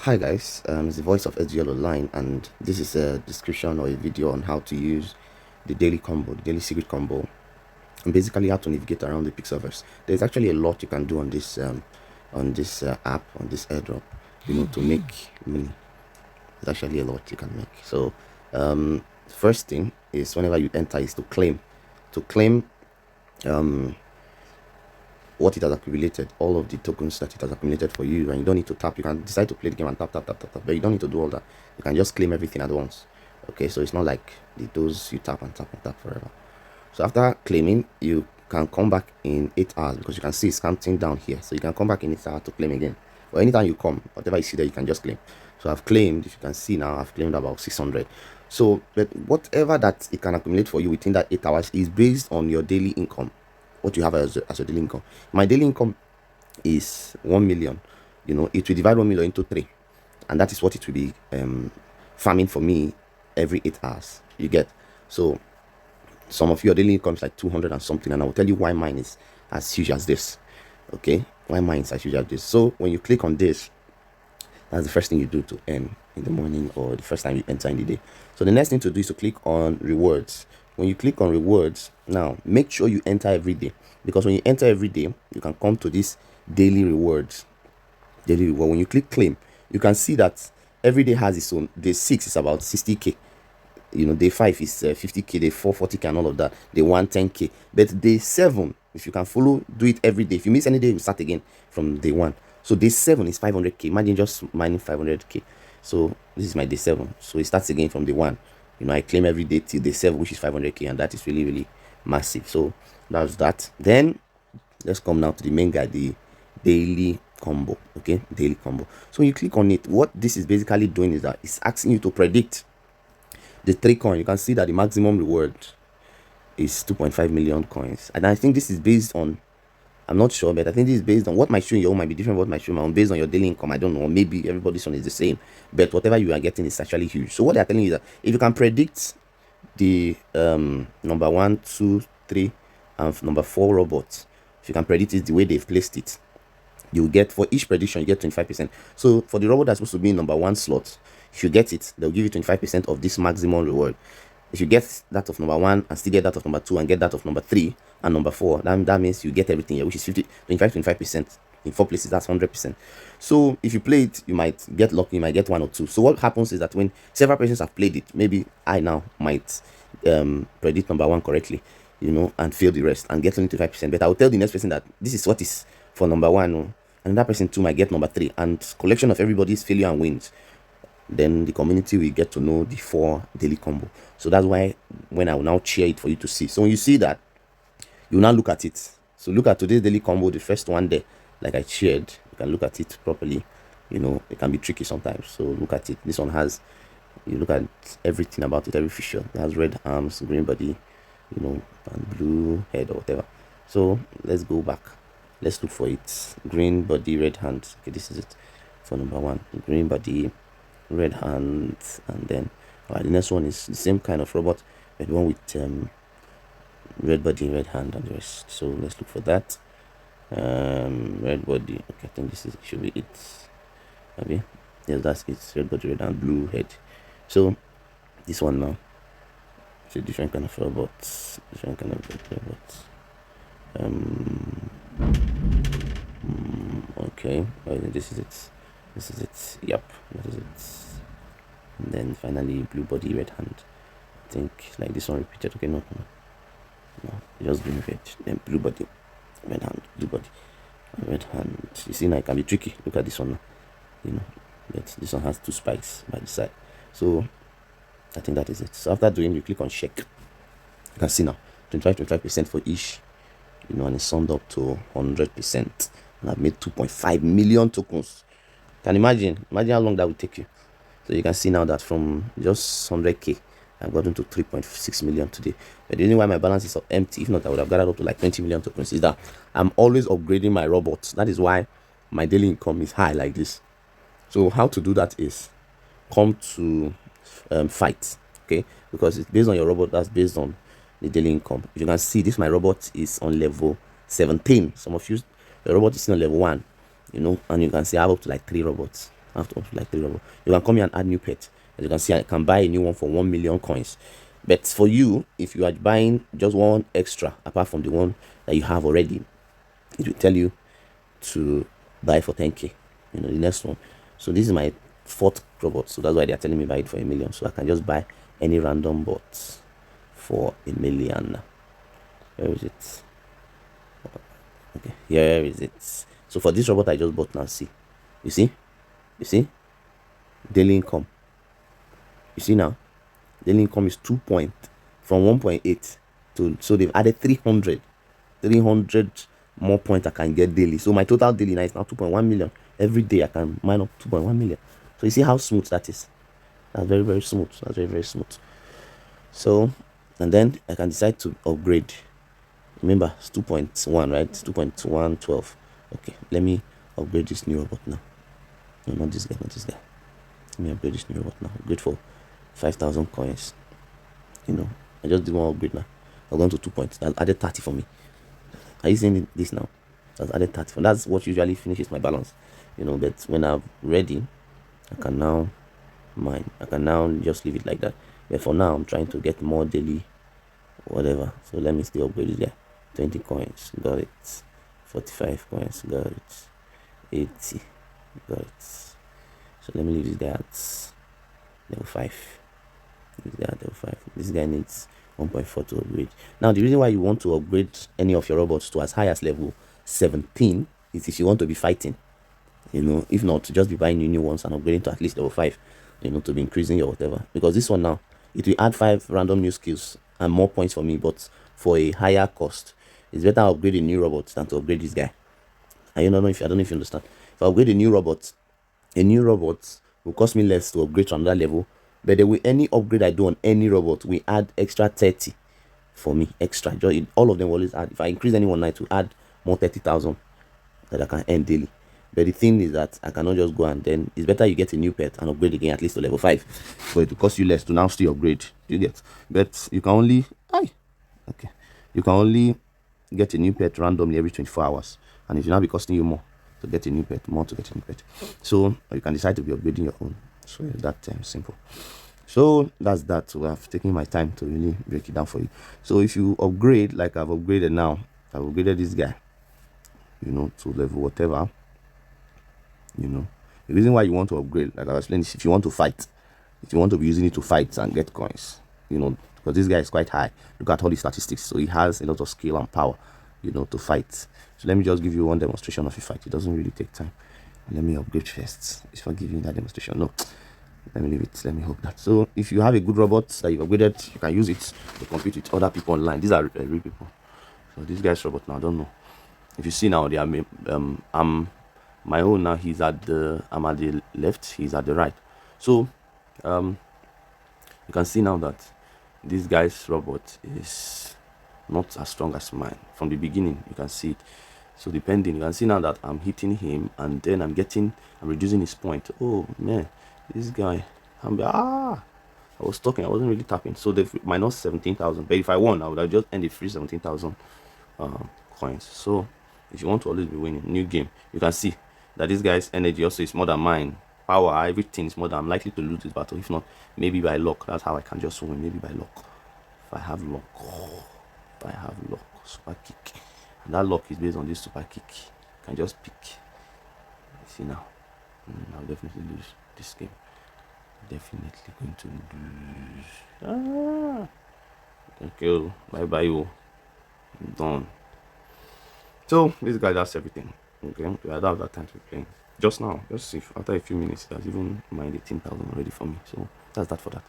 Hi guys, it's the voice of SGL Online, and this is a description or a video on how to use the daily combo, the daily secret combo, and basically how to navigate around the Pixelverse. There's actually a lot you can do on this app, on this airdrop, to make money. There's actually a lot you can make. So, first thing is whenever you enter is to claim what it has accumulated, all of the tokens that it has accumulated for you, and you don't need to tap. You can decide to play the game and tap, but you don't need to do all that. You can just claim everything at once. Okay, so it's not like those you tap and tap forever. So after claiming, you can come back in 8 hours because you can see it's counting down here. So you can come back in 8 hours to claim again. Or anytime you come, whatever you see there, you can just claim. So I've claimed, if you can see now, I've claimed about 600. So, but whatever that it can accumulate for you within that 8 hours is based on your daily income, what you have as your daily income. My daily income is 1 million. It will divide 1 million into 3, and that is what it will be farming for me every 8 hours. You get? So some of your daily income is like 200 and something, and I will tell you why mine is as huge as this. Okay, why mine is as huge as this. So when you click on this, that's the first thing you do to earn in the morning or the first time you enter in the day. So the next thing to do is to click on rewards. When you click on rewards, now make sure you enter every day, because when you enter every day, you can come to this daily rewards. Daily reward. When you click claim, you can see that every day has its own. Day 6 is about 60k. Day 5 is 50k. Day 4 40k and all of that. Day 1 10k. But day 7, if you can follow, do it every day. If you miss any day, you start again from day 1. So day 7 is 500k. Imagine just mining 500k. So this is my day 7. So it starts again from day 1. I claim every day till day 7, which is 500k, and that is really, really massive. So that's that. Then let's come now to the main guy, the daily combo. Okay, daily combo. So when you click on it, what this is basically doing is that it's asking you to predict the 3 coin. You can see that the maximum reward is 2.5 million coins, and I think this is based on, I'm not sure, but I think this is based on what might show in your own might be different from what might show in my own based on your daily income. I don't know. Maybe everybody's one is the same, but whatever you are getting is actually huge. So what they're telling you is that if you can predict the number 1, 2, 3, and number 4 robots, if you can predict it the way they've placed it, you get, for each prediction you get 25%. So for the robot that's supposed to be in number 1 slot, if you get it, they'll give you 25% of this maximum reward. If you get that of number 1 and still get that of number 2 and get that of number 3 and number 4, that means you get everything here, which is 25% in 4 places. That's 100%. So if you play it, you might get lucky, you might get 1 or 2. So what happens is that when several persons have played it, maybe I now might predict number 1 correctly, and fail the rest and get only 25%. But I will tell the next person that this is what is for number 1, and that person too might get number 3, and collection of everybody's failure and wins. Then the community will get to know the 4 daily combo. So that's why when I will now share it for you to see. So when you see that, you now look at it. So look at today's daily combo, the first one there, like I shared. You can look at it properly. It can be tricky sometimes. So look at it. This one has, you look at everything about it, every feature. It has red arms, green body, and blue head or whatever. So let's go back. Let's look for it. Green body, red hands. Okay, this is it for number 1. Green body, red hands, and then the next one is the same kind of robot, but one with red body, red hand, and the rest. So let's look for that. Red body. Okay, I think this should be it. Okay, yes, that's it. Red body, red hand, blue head. So this one now, it's a different kind of robot. Different kind of robot. Okay, this is it. This is it. Yep, that is it. And then finally, blue body, red hand. I think like this one repeated. Okay, no, just green red. Then blue body, red hand, blue body, red hand. You see now it can be tricky. Look at this one now. But this one has 2 spikes by the side. So I think that is it. So after doing, you click on check. You can see now 25% for each. And it's summed up to 100%. And I've made 2.5 million tokens. Can imagine how long that will take you. So you can see now that from just 100k, I've gotten to 3.6 million today. But the reason why my balance is empty, if not I would have gathered up to like 20 million tokens, is that I'm always upgrading my robots. That is why my daily income is high like this. So how to do that is come to fight, okay? Because it's based on your robot, that's based on the daily income. If you can see, this my robot is on level 17. Some of you, your robot is still on level 1, and you can see I have up to like 3 robots. I have to upgrade like 3 robots. You can come here and add new pet. As you can see, I can buy a new one for 1 million coins. But for you, if you are buying just one extra apart from the one that you have already, it will tell you to buy for 10k. You know, the next one. So this is my 4th robot, so that's why they are telling me buy it for 1 million. So I can just buy any random bot for 1 million. Where is it? Okay, here is it. So for this robot I just bought now, see, you see daily income. You see now, daily income is 2 point from 1.8 to, so they've added 300 more points I can get daily. So my total daily now is now 2.1 million. Every day I can mine up 2.1 million. So you see how smooth that is. That's very, very smooth. That's very, very smooth. So, and then I can decide to upgrade. Remember, it's 2.1, right? It's 2.112. Okay, let me upgrade this new robot now. No, not this guy, not this guy. Let me upgrade this new robot now. Upgrade for 5,000 coins. You know, I just did one upgrade now. I've gone to 2 points. That added 30 for me. Are you seeing this now? That's added 30 for. That's what usually finishes my balance. You know, but when I'm ready, I can now mine. I can now just leave it like that. But for now, I'm trying to get more daily, whatever. So let me still upgrade it there. 20 coins, got it. 45 coins, got it. 80, got it. So let me leave this guy at level 5. Leave that at level 5. This guy needs 1.4 to upgrade. Now, the reason why you want to upgrade any of your robots to as high as level 17 is if you want to be fighting. You know, if not, just be buying new ones and upgrading to at least level 5. You know, to be increasing your whatever. Because this one now, it will add 5 random new skills and more points for me, but for a higher cost. It's better upgrade a new robot than to upgrade this guy. I don't know if you understand. If I upgrade a new robot will cost me less to upgrade to another level. But the way any upgrade I do on any robot, we add extra 30 for me. Extra. All of them will always add. If I increase any one night, to add more 30,000 that I can earn daily. But the thing is that I cannot just go and then it's better you get a new pet and upgrade again at least to level 5. But it will cost you less to now still upgrade. You get. But you can only you can only get a new pet randomly every 24 hours. And it will now be costing you more to get a new pet, So you can decide to be upgrading your own. So it's that simple. So that's that. So I've taken my time to really break it down for you. So if you upgrade like I've upgraded now, I've upgraded this guy, you know, to level whatever. You know, the reason why you want to upgrade, like I was explaining, is if you want to fight, if you want to be using it to fight and get coins, you know, because this guy is quite high. Look at all the statistics. So he has a lot of skill and power, you know, to fight. So let me just give you one demonstration of a fight. It doesn't really take time. Let me upgrade first. If I give you that demonstration, no. Let me leave it. Let me hope that. So if you have a good robot that you've upgraded, you can use it to compete with other people online. These are real people. So this guy's robot now, I don't know. If you see now, they are I'm my own now. I'm at the left. He's at the right. So you can see now that this guy's robot is not as strong as mine. From the beginning, you can see it. So depending, you can see now that I'm hitting him and then I'm reducing his point. Oh man, this guy, I was talking, I wasn't really tapping. So the minus 17,000. But if I won, I would have just ended free 17,000 coins. So if you want to always be winning, new game, you can see that this guy's energy also is more than mine. Power, everything is more than. I'm likely to lose this battle. If not, maybe by luck. That's how I can just win. Maybe by luck. If I have luck, super kick. And that luck is based on this super kick. You can just pick. You see now. I'll definitely lose this game. Definitely going to lose. Thank you. Bye bye. I'm done. So this guy does everything. Okay, I don't have that time to be playing. Just now, just see, after a few minutes, that's even mined 18,000 already for me. So that's that for that.